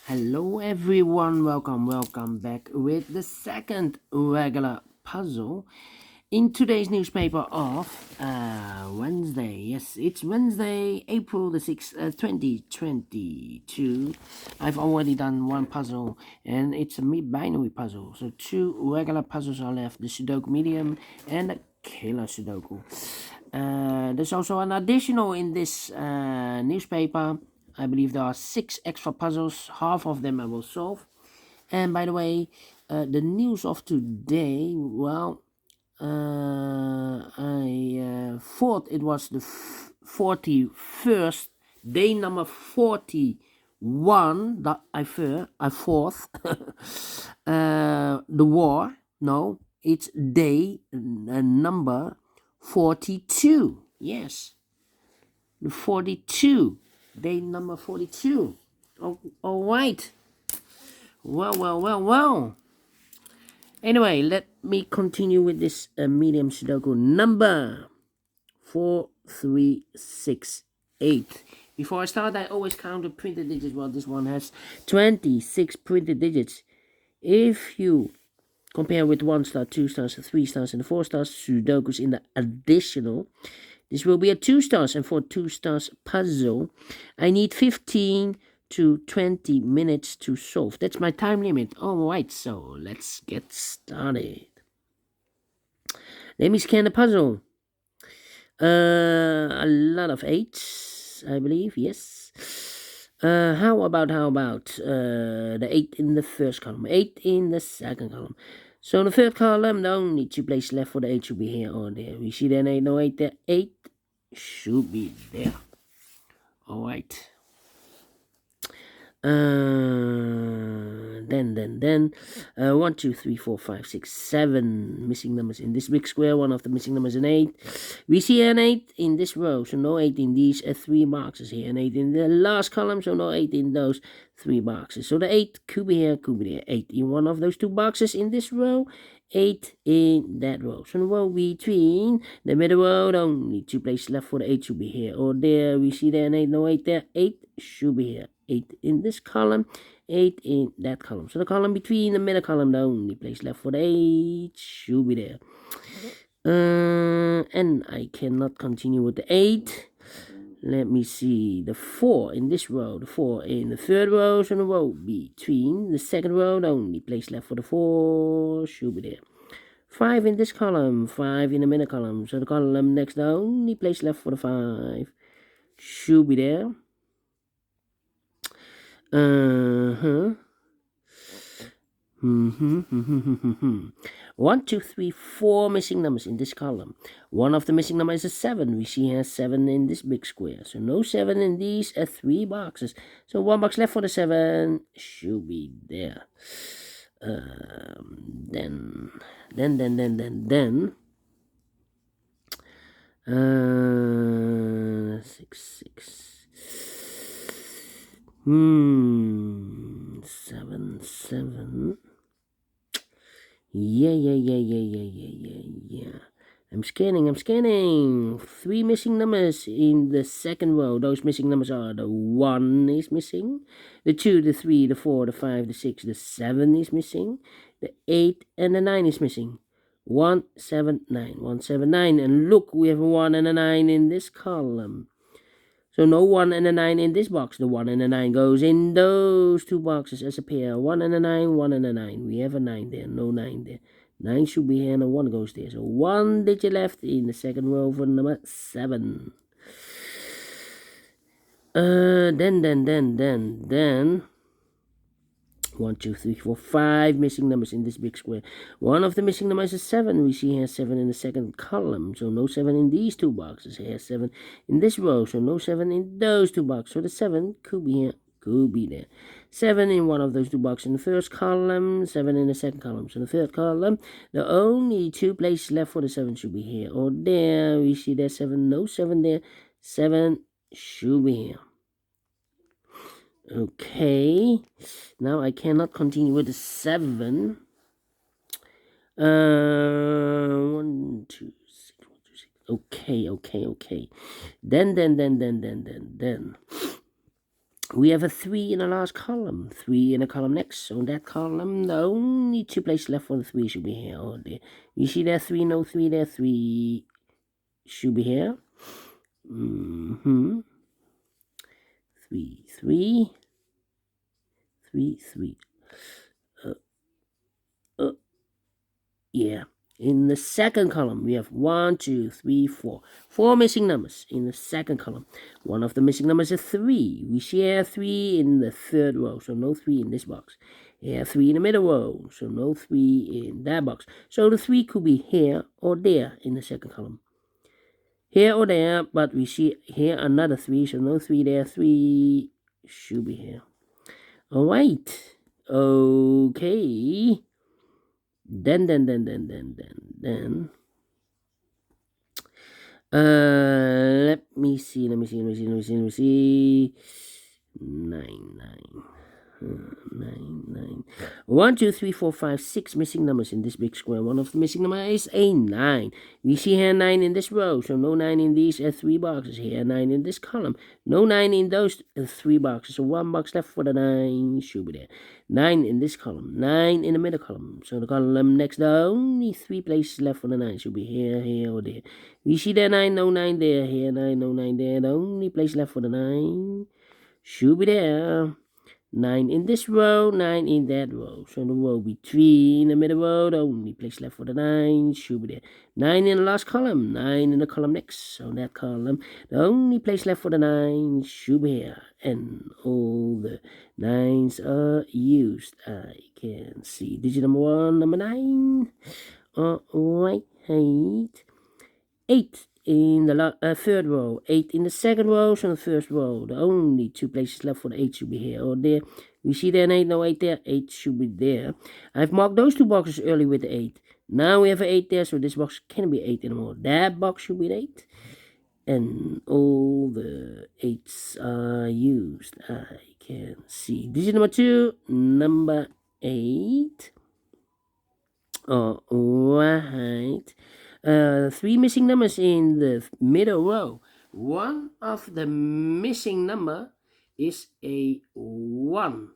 Hello everyone, welcome back with the second regular puzzle in today's newspaper of Wednesday. Yes, it's Wednesday, April the 6th, 2022. I've already done one puzzle and it's a binary puzzle. So two regular puzzles are left, the Sudoku Medium and the Killer Sudoku. There's also an additional in this newspaper. I believe there are 6 extra puzzles, half of them I will solve. And by the way, the news of today, well, I thought it was the 41st, day number 41, that I thought, the war. No, it's day number 42. Yes, the 42. Day number 42. Oh, all right. Well. Anyway, let me continue with this medium Sudoku number 4368. Before I start, I always count the printed digits. Well, this one has 26 printed digits. If you compare with 1 star, 2 stars, 3 stars, and 4 stars Sudokus in the additional, this will be a 2 stars, and for 2 stars puzzle, I need 15 to 20 minutes to solve. That's my time limit. Alright, so let's get started. Let me scan the puzzle. A lot of 8s, I believe, yes. How about the 8 in the first column, 8 in the second column. So in the third column, the only 2 places left for the 8 should be here or there. We see there 8, no 8 there. 8 should be there. Alright. Then 1, 2, 3, 4, 5, 6, 7 missing numbers in this big square. One of the missing numbers is an 8. We see an 8 in this row, so no 8 in these 3 boxes here. An 8 in the last column, so no 8 in those 3 boxes. So the 8 could be here, could be there. 8 in one of those 2 boxes in this row, 8 in that row. So the row between the middle row, the only 2 places left for the 8 should be here or there. We see there an 8, no 8 there. 8 should be here. 8 in this column, 8 in that column. So the column between the middle column, the only place left for the 8 should be there. And I cannot continue with the 8. Let me see, the 4 in this row, the 4 in the third row, so the row between the second row, the only place left for the 4 should be there. 5 in this column, 5 in the middle column, so the column next, the only place left for the 5 should be there. 1, 2, 3, 4 missing numbers in this column. One of the missing numbers is a 7. We see here 7 in this big square. So no 7 in these 3 boxes. So 1 box left for the 7 should be there. Then 6. 7. Yeah. I'm scanning. 3 missing numbers in the second row. Those missing numbers are the 1 is missing, the 2, the 3, the 4, the 5, the 6, the 7 is missing, the 8 and the 9 is missing. 179. And look, we have a 1 and a 9 in this column. So no 1 and a 9 in this box. The 1 and a 9 goes in those 2 boxes as a pair. 1 and a 9, 1 and a 9. We have a 9 there, no 9 there. 9 should be here and a 1 goes there. So 1 digit left in the second row for number 7. Then 1, 2, 3, 4, 5 missing numbers in this big square. One of the missing numbers is 7. We see here 7 in the second column. So no 7 in these 2 boxes. Here 7 in this row. So no 7 in those 2 boxes. So the 7 could be here, could be there. 7 in one of those 2 boxes in the first column. 7 in the second column. So in the third column, the only 2 places left for the 7 should be here or there. We see there's 7. No 7 there. 7 should be here. Okay, now I cannot continue with the 7. 1, 2, 6, 1, 2, 6. Okay. Then We have a 3 in the last column, 3 in the column next. So in that column, the only 2 places left for the 3 should be here. Oh, there. You see there 3, no 3 there, 3 should be here. 3, 3, 3, 3. Yeah. In the second column, we have 1, 2, 3, 4. 4 missing numbers in the second column. One of the missing numbers is 3. We share 3 in the third row, so no 3 in this box. Here, 3 in the middle row, so no 3 in that box. So the 3 could be here or there in the second column. Here or there, but we see here another 3, so no 3 there. 3 should be here. All right. Okay. Then. Let me see. 9. 9. 1, 2, 3, 4, 5, 6 missing numbers in this big square. One of the missing numbers is a 9. We see here 9 in this row, so no 9 in these 3 boxes. Here 9 in this column, no 9 in those 3 boxes. So 1 box left for the 9 should be there. 9 in this column, 9 in the middle column. So the column next, the only 3 places left for the 9 should be here, here, or there. We see there 9, no 9 there. Here 9, no 9 there. The only place left for the 9 should be there. 9 in this row, 9 in that row. So the row between the middle row, the only place left for the 9 should be there. 9 in the last column, 9 in the column next. So that column, the only place left for the 9 should be here. And all the 9s are used. I can see digit number 1, number 9. Alright, 8 in the third row, 8 in the second row, so in the first row. The only 2 places left for the 8 should be here or there. We see there an 8, no 8 there, 8 should be there. I've marked those 2 boxes early with the 8. Now we have an 8 there, so this box can't be 8 anymore. That box should be an 8. And all the 8s are used. I can see. Digit number 2, number 8. Alright. 3 missing numbers in the middle row. One of the missing number is a 1.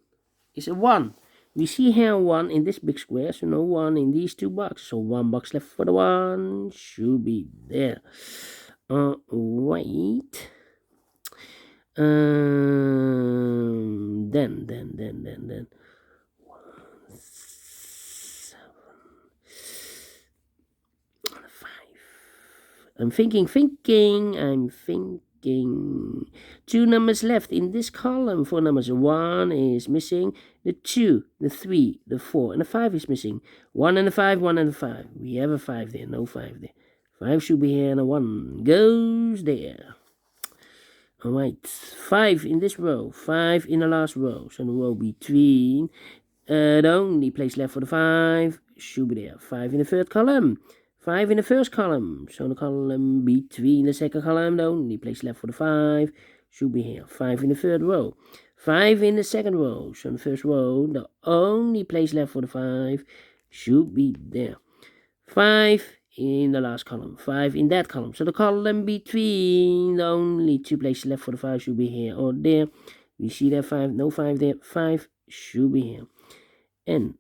It's a 1. We see here 1 in this big square, so no 1 in these 2 boxes. So 1 box left for the 1 should be there. Wait. Then. 5. I'm thinking. 2 numbers left in this column. 4 numbers. 1 is missing. The 2, the 3, the 4, and the 5 is missing. 1 and the 5, 1 and the 5. We have a 5 there, no 5 there. 5 should be here, and a 1 goes there. Alright, 5 in this row, 5 in the last row. So the row between, the only place left for the 5 should be there. 5 in the third column, 5 in the first column. So the column between the second column, the only place left for the 5 should be here. 5 in the third row, 5 in the second row. So in the first row, the only place left for the 5 should be there. 5 in the last column, 5 in that column. So the column between, the only 2 places left for the 5 should be here or there. We see that 5, no 5 there, 5 should be here. And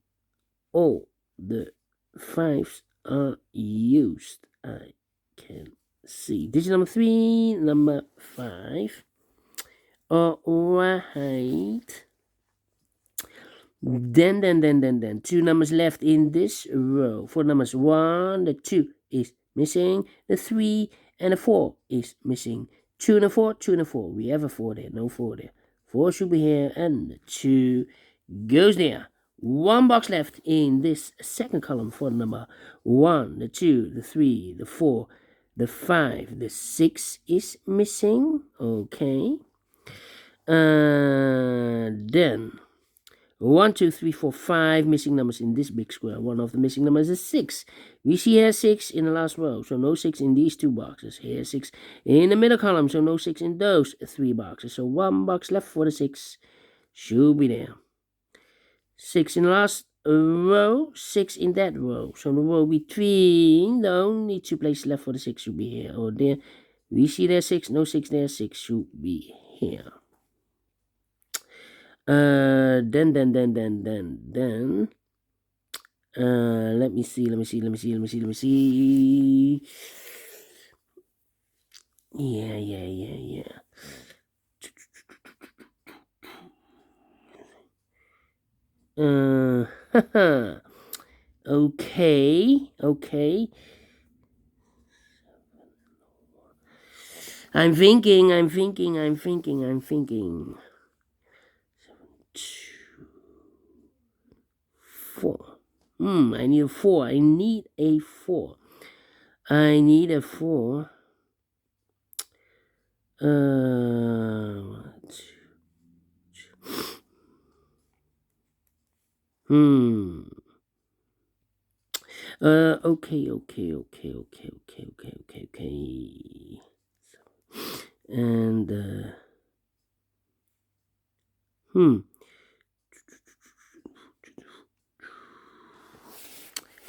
all the 5s are used. I can see. Digit number 3, number 5. Alright. Then 2 numbers left in this row. 4 numbers, 1, the 2 is missing, the 3 and the 4 is missing. 2 and a 4, 2 and a 4. We have a 4 there, no 4 there. 4 should be here, and the 2 goes there. 1 box left in this second column for number 1, the 2, the 3, the 4, the 5, the 6 is missing. Okay. Then 1, 2, 3, 4, 5 missing numbers in this big square. One of the missing numbers is 6. We see here 6 in the last row, so no 6 in these 2 boxes. Here 6 in the middle column, so no 6 in those 3 boxes. So 1 box left for the 6 should be there. 6 in the last row, 6 in that row. So the row between, the only 2 places left for the 6 should be here or there. We see there 6, no 6 there, 6 should be here. Then. Let me see. Yeah. Okay. I'm thinking. 4. I need a 4. I need a 4. Okay. And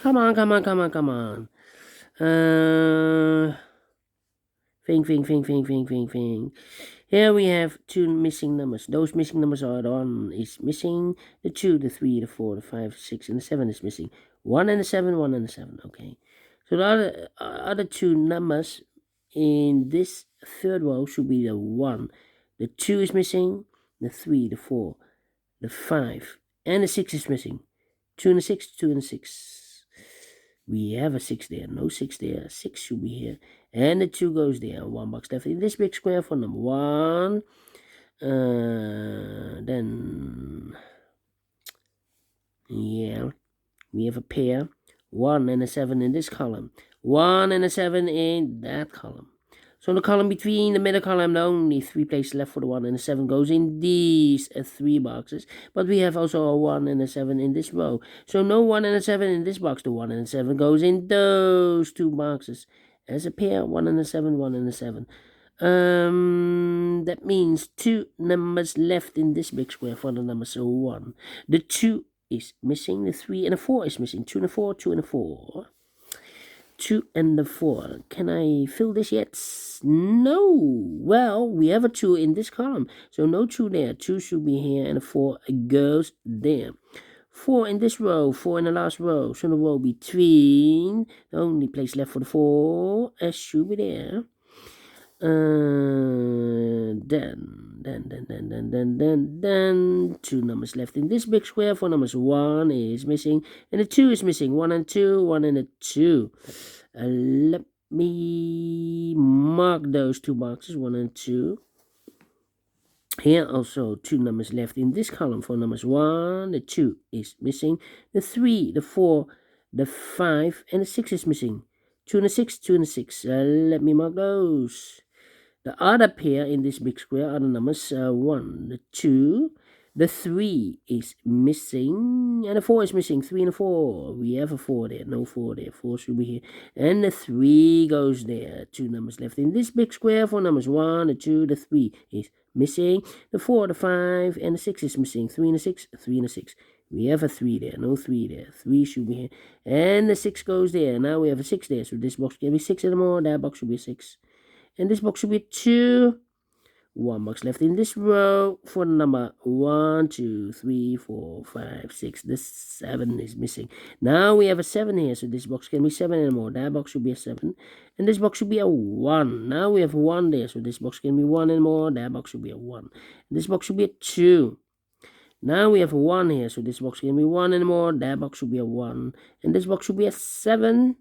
Come on. Think. Here we have 2 missing numbers. Those missing numbers are the 1 is missing, the 2, the 3, the 4, the 5, 6, and the 7 is missing. 1 and the 7, 1 and the 7. Okay. So the other 2 numbers in this third row should be the 1. The 2 is missing, the 3, the 4, the 5, and the 6 is missing. 2 and the 6, 2 and the 6. We have a 6 there. No 6 there. 6 should be here. And the 2 goes there. 1 box left in this big square for number 1. Then, yeah, we have a pair. 1 and a 7 in this column. 1 and a 7 in that column. So in the column between the middle column, there are only 3 places left for the 1 and the 7 goes in these 3 boxes. But we have also a 1 and a 7 in this row. So no 1 and a 7 in this box. The 1 and a 7 goes in those 2 boxes. As a pair, 1 and a 7, 1 and a 7. That means 2 numbers left in this big square for the number 1. The 2 is missing. The 3 and the 4 is missing. 2 and a 4, 2 and a 4. 2 and the 4. Can I fill this yet? No. Well, we have a 2 in this column. So no 2 there. 2 should be here and a 4 goes there. 4 in this row. 4 in the last row. So the row between. The only place left for the 4 should be there. Then 2 numbers left in this big square. For numbers 1 is missing and the 2 is missing. 1 and 2, 1 and a 2. Let me mark those 2 boxes, 1 and 2. Here also 2 numbers left in this column. For numbers 1, the 2 is missing. The 3, the 4, the 5, and the 6 is missing. 2 and a 6, 2 and a 6. Let me mark those. The other pair in this big square are the numbers 1, the 2, the 3 is missing, and the 4 is missing. 3 and a 4. We have a 4 there. No 4 there. 4 should be here. And the 3 goes there. 2 numbers left in this big square. For numbers 1, the 2, the 3 is missing. The 4, the 5, and the 6 is missing. 3 and a 6, 3 and a 6. We have a 3 there. No 3 there. 3 should be here. And the 6 goes there. Now we have a 6 there. So this box can be 6 anymore. That box should be a 6. And this box should be 2. 1 box left in this row for number 1, 2, 3, 4, 5, 6. This 7 is missing. Now we have a 7 here, so this box can be 7 anymore. That box should be a 7. And this box should be a 1. Now we have 1 there, so this box can be 1 anymore. That box should be a 1. And this box should be a 2. Now we have a 1 here, so this box can be 1 anymore. That box should be a 1. And this box should be a 7.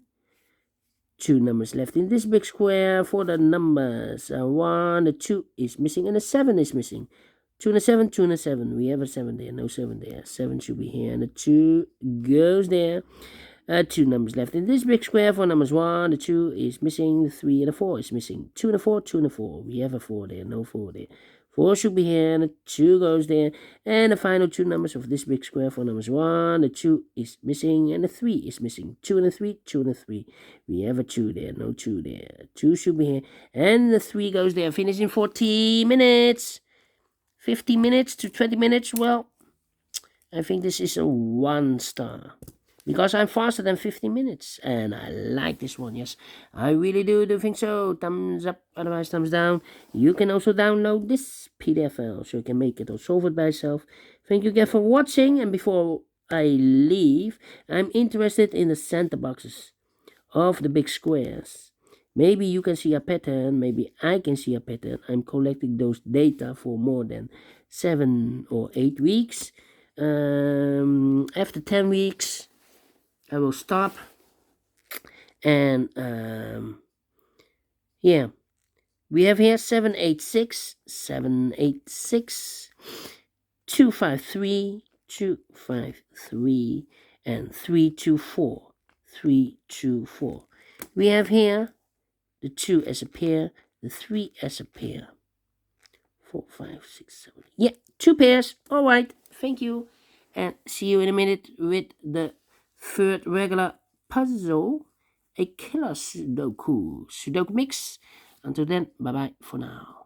2 numbers left in this big square for the numbers 1, the 2 is missing, and the 7 is missing. 2 and a 7, 2 and a 7. We have a 7 there, no 7 there. 7 should be here, and the 2 goes there. 2 numbers left in this big square for numbers 1, the 2 is missing, the 3 and the 4 is missing. 2 and a 4, 2 and a 4. We have a 4 there, no 4 there. 4 should be here, and the 2 goes there. And the final 2 numbers of this big square for numbers 1, the 2 is missing, and the 3 is missing. 2 and a 3, 2 and a 3. We have a 2 there, no 2 there. 2 should be here, and the 3 goes there. Finish in 40 minutes. 50 minutes to 20 minutes. Well, I think this is a 1 star. because I'm faster than 15 minutes, and I like this one. Yes, I really do think so. Thumbs up, otherwise thumbs down. You can also download this PDF file so you can make it or solve it by yourself. Thank you again for watching, and before I leave, I'm interested in the center boxes of the big squares. Maybe you can see a pattern, maybe I can see a pattern. I'm collecting those data for more than 7 or 8 weeks. After 10 weeks, I will stop. And yeah, we have here 786, 786, 253, 253, and 324, 324. We have here the 2 as a pair, the 3 as a pair. 4, 5, 6, 7. Yeah, 2 pairs. All right. Thank you. And see you in a minute with the third regular puzzle, a killer Sudoku mix. Until then, bye bye for now.